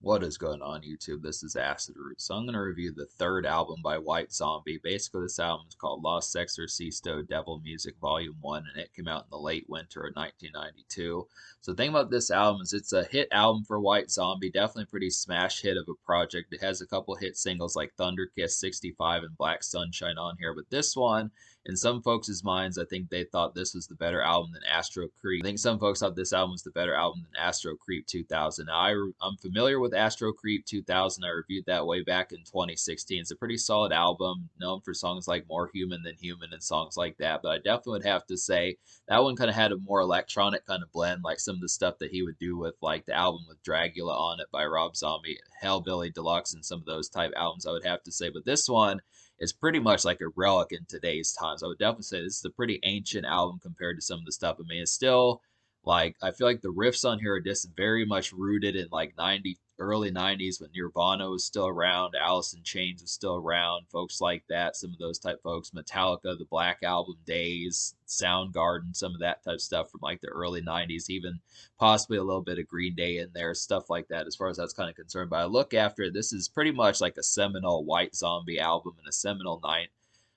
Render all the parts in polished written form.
What is going on, YouTube? This is Acid Root. So I'm going to review the third album by White Zombie. Basically, this album is called Lost Sexorcisto Devil Music Volume 1, and it came out in the late winter of 1992. So the thing about this album is it's a hit album for White Zombie. Definitely a pretty smash hit of a project. It has a couple hit singles like Thunder Kiss 65 and Black Sunshine on here. But this one, in some folks' minds, I think they thought this was the better album than Astro Creep. I think some folks thought this album was the better album than Astro Creep 2000. Now, I'm familiar with Astro Creep 2000. I reviewed that way back in 2016. It's a pretty solid album, known for songs like More Human Than Human and songs like that. But I definitely would have to say that one kind of had a more electronic kind of blend, like some of the stuff that he would do with like the album with Dragula on it by Rob Zombie, Hellbilly Deluxe, and some of those type albums, I would have to say. But this one, is pretty much like a relic in today's times. I would definitely say this is a pretty ancient album compared to some of the stuff. I mean, it's still like I feel like the riffs on here are just very much rooted in like early 90s when Nirvana was still around, Alice in Chains was still around, folks like that, some of those type folks, Metallica, the Black Album days, Soundgarden, some of that type stuff from like the early 90s, even possibly a little bit of Green Day in there, stuff like that, as far as that's kind of concerned. But I look after it, this is pretty much like a seminal White Zombie album and a seminal night.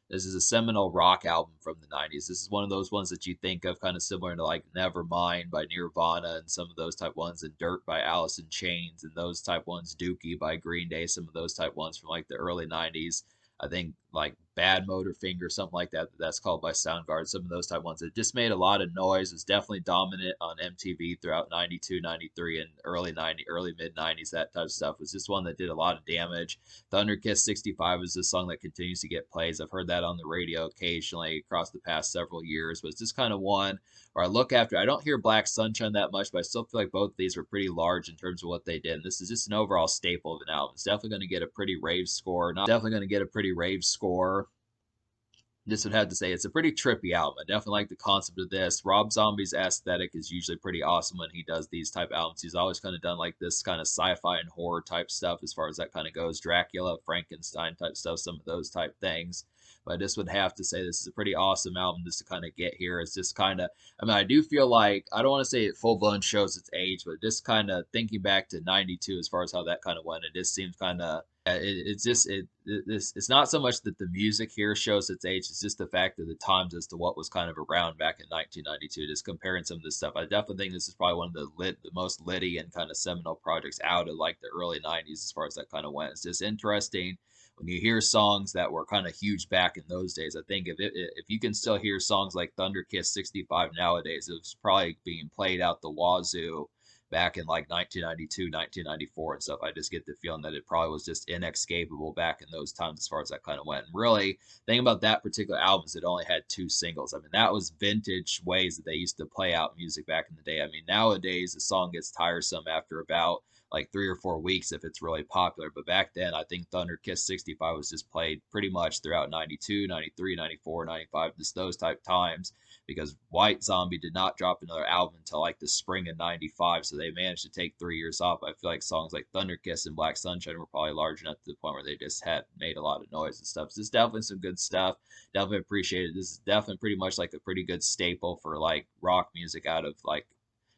This is a seminal rock album from the 90s. This is one of those ones that you think of kind of similar to like Nevermind by Nirvana and some of those type ones, and Dirt by Alice in Chains and those type ones, Dookie by Green Day, some of those type ones from like the early 90s. I think like Bad Motorfinger, something like that, that's called by Soundgarden, some of those type ones. It just made a lot of noise. It's definitely dominant on MTV throughout 92, 93, and early mid 90s. That type of stuff was just one that did a lot of damage. Thunder Kiss 65 is a song that continues to get plays. I've heard that on the radio occasionally across the past several years, but it's just kind of one where I look after. I don't hear Black Sunshine that much, but I still feel like both of these were pretty large in terms of what they did. And this is just an overall staple of an album. It's definitely going to get a pretty rave score. Not definitely going to get a pretty rave score. Just would have to say it's a pretty trippy album. I definitely like the concept of this. Rob Zombie's aesthetic is usually pretty awesome when he does these type albums. He's always kind of done like this kind of sci-fi and horror type stuff as far as that kind of goes. Dracula, Frankenstein type stuff, some of those type things. But I just would have to say this is a pretty awesome album just to kind of get here. It's just kind of, I mean, I do feel like, I don't want to say it full blown shows its age, but just kind of thinking back to 92 as far as how that kind of went, it just seems kind of it's just it's not so much that the music here shows its age, it's just the fact of the times as to what was kind of around back in 1992. Just comparing some of this stuff, I definitely think this is probably one of the most litty and kind of seminal projects out of like the early 90s as far as that kind of went. It's just interesting when you hear songs that were kind of huge back in those days. I think if you can still hear songs like Thunder Kiss 65 nowadays, it was probably being played out the wazoo back in like 1992, 1994 and stuff. I just get the feeling that it probably was just inescapable back in those times as far as that kind of went. And really, the thing about that particular album is it only had two singles. I mean, that was vintage ways that they used to play out music back in the day. I mean, nowadays, a song gets tiresome after about like 3 or 4 weeks if it's really popular. But back then, I think Thunder Kiss 65 was just played pretty much throughout 92, 93, 94, 95, just those type times, because White Zombie did not drop another album until like the spring of 95. So they managed to take 3 years off. I feel like songs like Thunder Kiss and Black Sunshine were probably large enough to the point where they just had made a lot of noise and stuff. So this is definitely some good stuff. Definitely appreciate it. This is definitely pretty much like a pretty good staple for like rock music out of like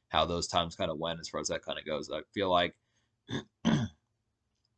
how those times kind of went as far as that kind of goes. I feel like yeah,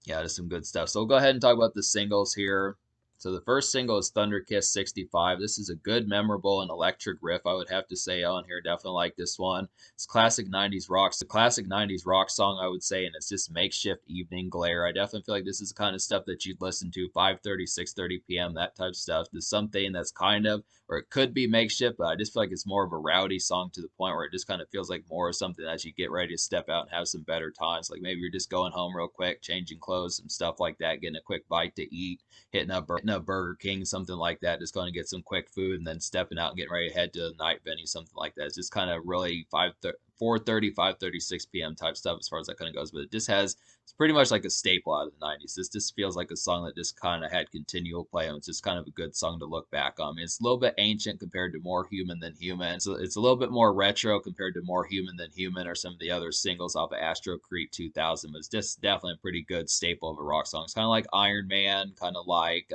there's some good stuff. So we'll go ahead and talk about the singles here. So the first single is Thunder Kiss 65. This is a good, memorable, and electric riff, I would have to say on here. Definitely like this one. It's classic 90s rock. It's a classic 90s rock song, I would say, and it's just makeshift evening glare. I definitely feel like this is the kind of stuff that you'd listen to 5:30, 6:30 p.m., that type of stuff. There's something that's kind of, or it could be makeshift, but I just feel like it's more of a rowdy song to the point where it just kind of feels like more of something as you get ready to step out and have some better times. Like maybe you're just going home real quick, changing clothes, some stuff like that, getting a quick bite to eat, hitting up Burger King, something like that, just going to get some quick food and then stepping out and getting ready to head to a night venue, something like that. It's just kind of really 4:30, 5:36 p.m. type stuff as far as that kind of goes. But it just has, it's pretty much like a staple out of the 90s. This just feels like a song that just kind of had continual play, and it's just kind of a good song to look back on. I mean, it's a little bit ancient compared to More Human Than Human. So it's a little bit more retro compared to More Human Than Human or some of the other singles off of Astro Creep 2000. But it's just definitely a pretty good staple of a rock song. It's kind of like Iron Man, kind of like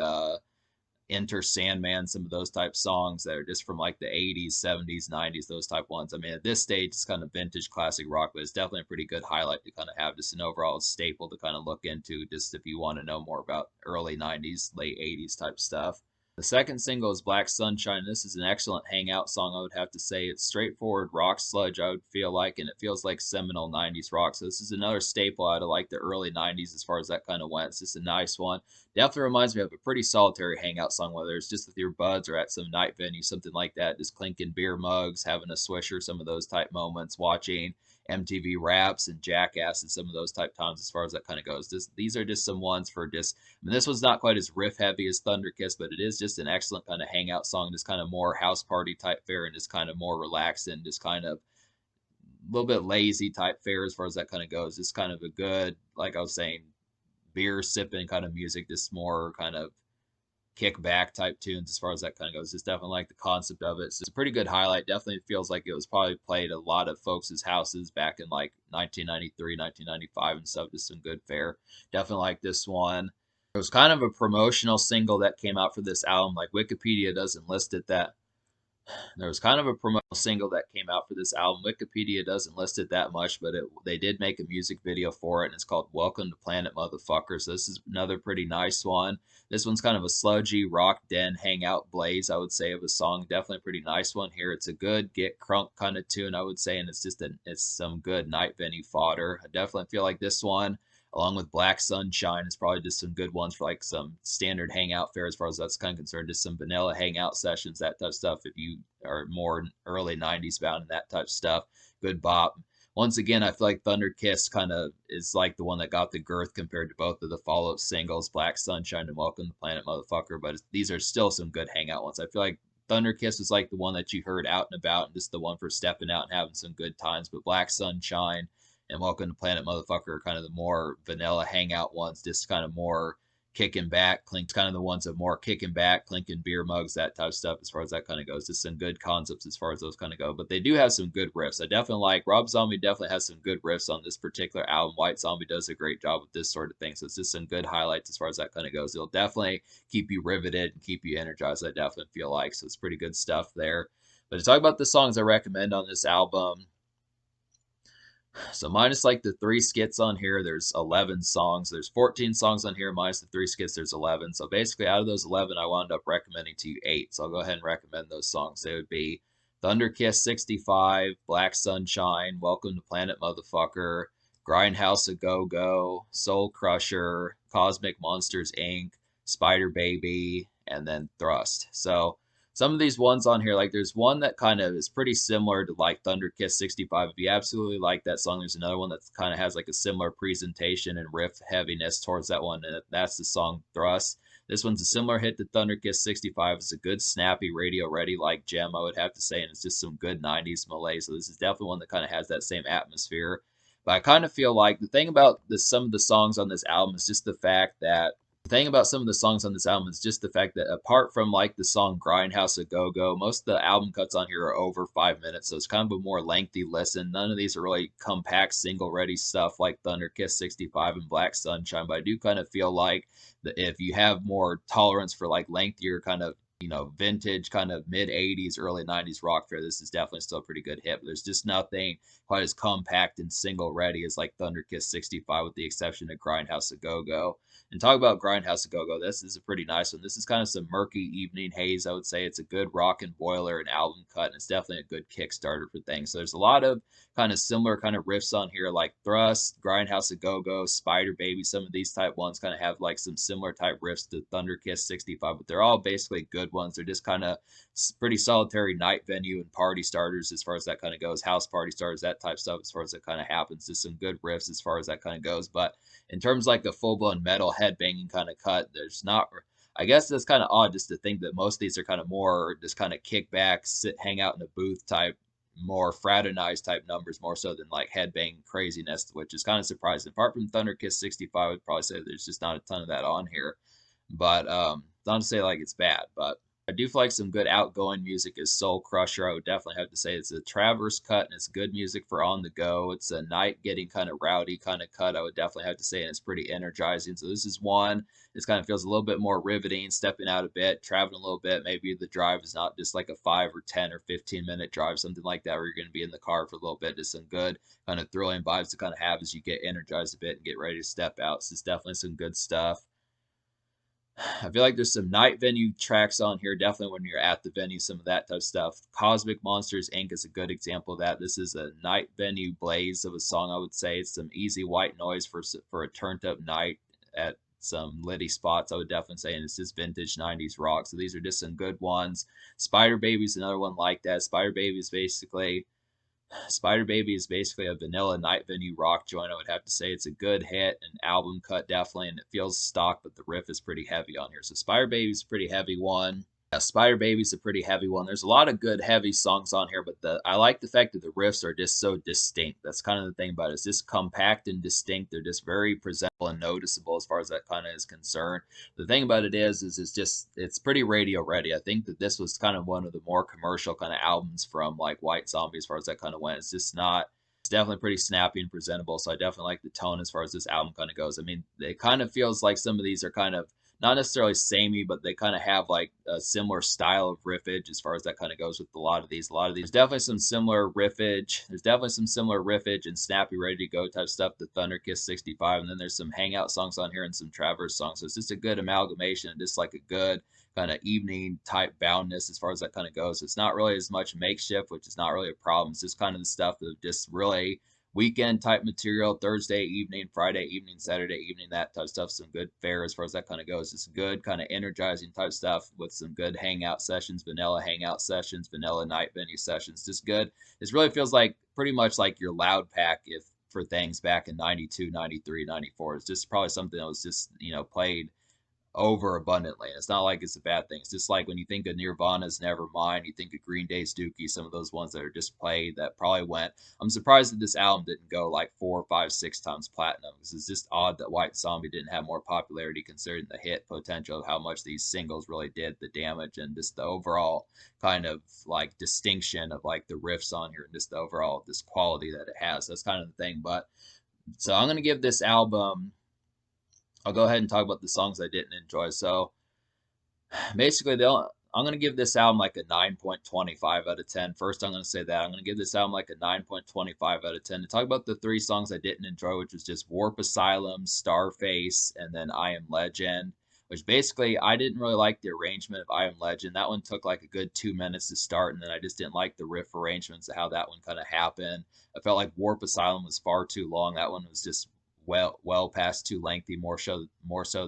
Enter Sandman, some of those type songs that are just from like the 80s, 70s, 90s, those type ones. I mean, at this stage, it's kind of vintage classic rock, but it's definitely a pretty good highlight to kind of have, just an overall staple to kind of look into, just if you want to know more about early 90s, late 80s type stuff. The second single is Black Sunshine. This is an excellent hangout song, I would have to say. It's straightforward rock sludge, I would feel like, and it feels like seminal 90s rock. So this is another staple out of like the early 90s as far as that kind of went. It's just a nice one. Definitely reminds me of a pretty solitary hangout song, whether it's just with your buds or at some night venue, something like that, just clinking beer mugs, having a swisher, some of those type moments, watching MTV Raps and Jackass and some of those type times as far as that kind of goes. These are just some ones for just, I mean, this one's not quite as riff heavy as Thunder Kiss, but it is just an excellent kind of hangout song, just kind of more house party type fare and just kind of more relaxed and just kind of a little bit lazy type fare as far as that kind of goes. Just kind of a good, like I was saying, beer sipping kind of music, just more kind of kick back type tunes as far as that kind of goes. Just definitely like the concept of it. So it's a pretty good highlight. Definitely feels like it was probably played at a lot of folks' houses back in like 1993, 1995 and stuff. Just some good fare. Definitely like this one. It was kind of a promotional single that came out for this album. Like Wikipedia doesn't list it that. There was kind of a promotional single that came out for this album. Wikipedia doesn't list it that much, but they did make a music video for it, and it's called Welcome to Planet Motherfucker. So this is another pretty nice one. This one's kind of a sludgy rock den hangout blaze, I would say, of a song. Definitely a pretty nice one here. It's a good get crunk kind of tune, I would say, and it's some good night venue fodder. I definitely feel like this one, along with Black Sunshine, is probably just some good ones for like some standard hangout fare as far as that's kind of concerned. Just some vanilla hangout sessions, that type of stuff. If you are more early 90s bound and that type of stuff, good bop. Once again, I feel like Thunder Kiss kind of is like the one that got the girth compared to both of the follow-up singles, Black Sunshine and Welcome to Planet Motherfucker, but these are still some good hangout ones. I feel like Thunder Kiss was like the one that you heard out and about and just the one for stepping out and having some good times, but Black Sunshine and Welcome to Planet Motherfucker are kind of the more vanilla hangout ones, just kind of more kicking back, clinks, kind of the ones that more kicking back, clinking beer mugs, that type of stuff as far as that kind of goes. Just some good concepts as far as those kind of go. But they do have some good riffs. I definitely like Rob Zombie definitely has some good riffs on this particular album. White Zombie does a great job with this sort of thing. So it's just some good highlights as far as that kind of goes. It'll definitely keep you riveted and keep you energized, I definitely feel like. So it's pretty good stuff there. But to talk about the songs I recommend on this album, so minus like the 3 skits on here, there's 11 songs. There's 14 songs on here, minus the 3 skits, there's 11. So basically out of those 11, I wound up recommending to you 8. So I'll go ahead and recommend those songs. They would be Thunder Kiss 65, Black Sunshine, Welcome to Planet Motherfucker, Grindhouse A Go Go, Soul Crusher, Cosmic Monsters Inc., Spider Baby, and then Thrust. So some of these ones on here, like there's one that kind of is pretty similar to like Thunder Kiss 65. If you absolutely like that song, there's another one that kind of has like a similar presentation and riff heaviness towards that one, and that's the song Thrust. This one's a similar hit to Thunder Kiss 65. It's a good, snappy, radio ready like gem, I would have to say, and it's just some good 90s malaise. So this is definitely one that kind of has that same atmosphere. But I kind of feel like the thing about some of the songs on this album is just the fact that the thing about some of the songs on this album is just the fact that apart from like the song Grindhouse A Go Go, most of the album cuts on here are over 5 minutes. So it's kind of a more lengthy listen. None of these are really compact single ready stuff like Thunder Kiss 65 and Black Sunshine. But I do kind of feel like that if you have more tolerance for like lengthier kind of, vintage kind of mid 80s, early 90s rock fare, this is definitely still a pretty good hit. But there's just nothing quite as compact and single ready as like Thunder Kiss 65 with the exception of Grindhouse A Go Go. And talk about Grindhouse A Go Go. This is a pretty nice one. This is kind of some murky evening haze, I would say. It's a good rock and boiler and album cut, and it's definitely a good Kickstarter for things. So there's a lot of kind of similar kind of riffs on here, like Thrust, Grindhouse A Go Go, Spider Baby. Some of these type ones kind of have like some similar type riffs to Thunder Kiss 65, but they're all basically good ones. They're just kind of pretty solitary night venue and party starters as far as that kind of goes. House party starters, that type of stuff as far as that kind of happens. Just some good riffs as far as that kind of goes. But in terms of like a full-blown metal headbanging kind of cut, there's not. I guess that's kind of odd just to think that most of these are kind of more just kind of kick back, sit, hang out in a booth type, more fraternized type numbers, more so than like headbang craziness, which is kind of surprising. Apart from Thunder Kiss 65, I would probably say there's just not a ton of that on here. But not to say like it's bad, but I do feel like some good outgoing music is Soul Crusher. I would definitely have to say it's a Traverse cut and it's good music for on the go. It's a night getting kind of rowdy kind of cut. I would definitely have to say, and it's pretty energizing. So this is one. This kind of feels a little bit more riveting, stepping out a bit, traveling a little bit. Maybe the drive is not just like a 5 or 10 or 15 minute drive, something like that, where you're going to be in the car for a little bit. Just some good kind of thrilling vibes to kind of have as you get energized a bit and get ready to step out. So it's definitely some good stuff. I feel like there's some night venue tracks on here. Definitely when you're at the venue, some of that type of stuff. Cosmic Monsters Inc. is a good example of that. This is a night venue blaze of a song, I would say. It's some easy white noise for a turned up night at some litty spots, I would definitely say. And it's just vintage 90s rock. So these are just some good ones. Spider Baby's another one like that. Spider Baby is basically a vanilla night venue rock joint. I would have to say it's a good hit, an album cut definitely, and it feels stock, but the riff is pretty heavy on here. So Spider Baby's a pretty heavy one. Yeah, Spider Baby's a pretty heavy one. There's a lot of good heavy songs on here, but I like the fact that the riffs are just so distinct. That's kind of the thing about it. It's just compact and distinct. They're just very presentable and noticeable as far as that kind of is concerned. The thing about it is it's pretty radio ready. I think that this was kind of one of the more commercial kind of albums from like White Zombie as far as that kind of went. It's just not. It's definitely pretty snappy and presentable. So I definitely like the tone as far as this album kind of goes. I mean, it kind of feels like some of these are kind of not necessarily samey, but they kind of have like a similar style of riffage as far as that kind of goes with a lot of these. A lot of these, definitely some similar riffage. There's definitely some similar riffage and snappy, ready to go type stuff. The Thunder Kiss 65, and then there's some hangout songs on here and some Traverse songs. So it's just a good amalgamation and just like a good kind of evening type boundness as far as that kind of goes. It's not really as much makeshift, which is not really a problem. It's just kind of the stuff that just really weekend type material, Thursday evening, Friday evening, Saturday evening, that type of stuff. Some good fare as far as that kind of goes. It's good kind of energizing type stuff with some good hangout sessions, vanilla hangout sessions, vanilla night venue sessions. Just good. This really feels like pretty much like your loud pack if for things back in 92, 93, 94. It's just probably something that was just, played over abundantly. And it's not like it's a bad thing. It's just like when you think of Nirvana's Nevermind, you think of Green Day's Dookie, some of those ones that are just played that probably went. I'm surprised that this album didn't go like 4, 5, 6 times platinum because it's just odd that White Zombie didn't have more popularity considering the hit potential of how much these singles really did the damage and just the overall kind of like distinction of like the riffs on here and just the overall this quality that it has. That's kind of the thing. But so I'm gonna give this album. I'll go ahead and talk about the songs I didn't enjoy. So basically, I'm going to give this album like a 9.25 out of 10. First, I'm going to say that. I'm going to give this album like a 9.25 out of 10. To talk about the three songs I didn't enjoy, which was just Warp Asylum, Starface, and then I Am Legend, which basically I didn't really like the arrangement of I Am Legend. That one took like a good 2 minutes to start, and then I just didn't like the riff arrangements of how that one kind of happened. I felt like Warp Asylum was far too long. That one was just well past too lengthy, more so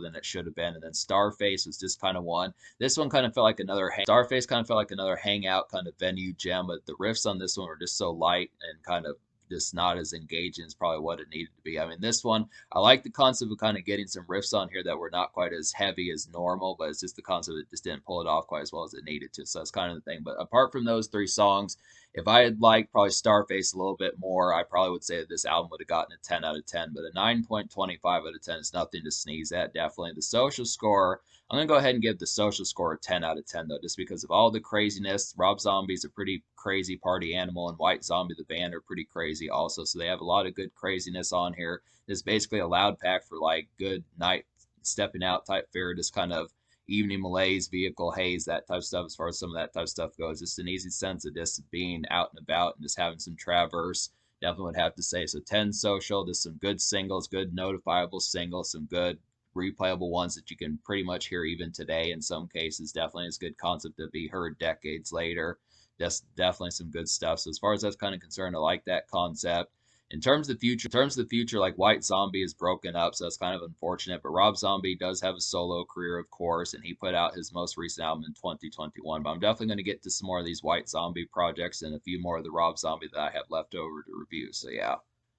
than it should have been. And then Starface was just kind of one. This one kind of felt like another Starface kind of felt like another hangout kind of venue gem, but the riffs on this one were just so light and kind of just not as engaging as probably what it needed to be. I mean, this one, I like the concept of kind of getting some riffs on here that were not quite as heavy as normal, but it's just the concept that just didn't pull it off quite as well as it needed to. So that's kind of the thing. But apart from those three songs, if I had liked probably Starface a little bit more, I probably would say that this album would have gotten a 10 out of 10, but a 9.25 out of 10 is nothing to sneeze at, definitely. The social score, I'm going to go ahead and give the social score a 10 out of 10, though, just because of all the craziness. Rob Zombie's a pretty crazy party animal, and White Zombie, the band, are pretty crazy also, so they have a lot of good craziness on here. It's basically a loud pack for, like, good night stepping out type fare, just kind of evening malaise, vehicle haze, that type of stuff, as far as some of that type of stuff goes. Just an easy sense of just being out and about and just having some traverse. Definitely would have to say. So 10 social, just some good singles, good notifiable singles, some good replayable ones that you can pretty much hear even today in some cases. Definitely is a good concept to be heard decades later. Just definitely some good stuff. So as far as that's kind of concerned, I like that concept. In terms of the future, like White Zombie is broken up, so that's kind of unfortunate. But Rob Zombie does have a solo career, of course, and he put out his most recent album in 2021. But I'm definitely going to get to some more of these White Zombie projects and a few more of the Rob Zombie that I have left over to review. So yeah.